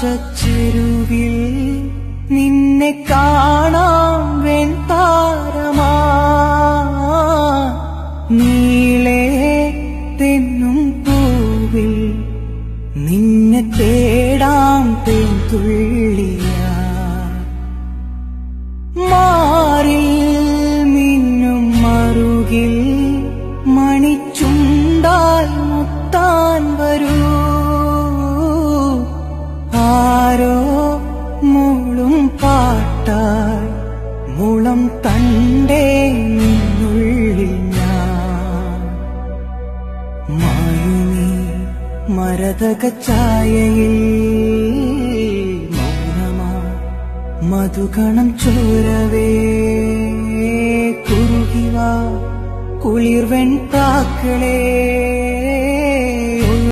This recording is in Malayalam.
നീലാകാശച്ചെരുവിൽ നിന്നെ കാണാം വെൺതാരമാ നീളേ തെന്നും പൂവിൽ നിന്നെ തേടാം തേൻതുള്ളിയാ മാറിൽ മിന്നും മറുകിൽ മണിച്ചുണ്ടാൽ മുത്താൻ വരൂ ആരോ മൂളും പാട്ടാൽ മുളം തണ്ടേ നിന്നുള്ളിൽ ഞാൻ മായുമീ മരതക ഛായയിൽ മൗനമാ മധുകണം ചോരവേ കുറുകിവാ കുളിർവെൺ പ്രാക്കളേ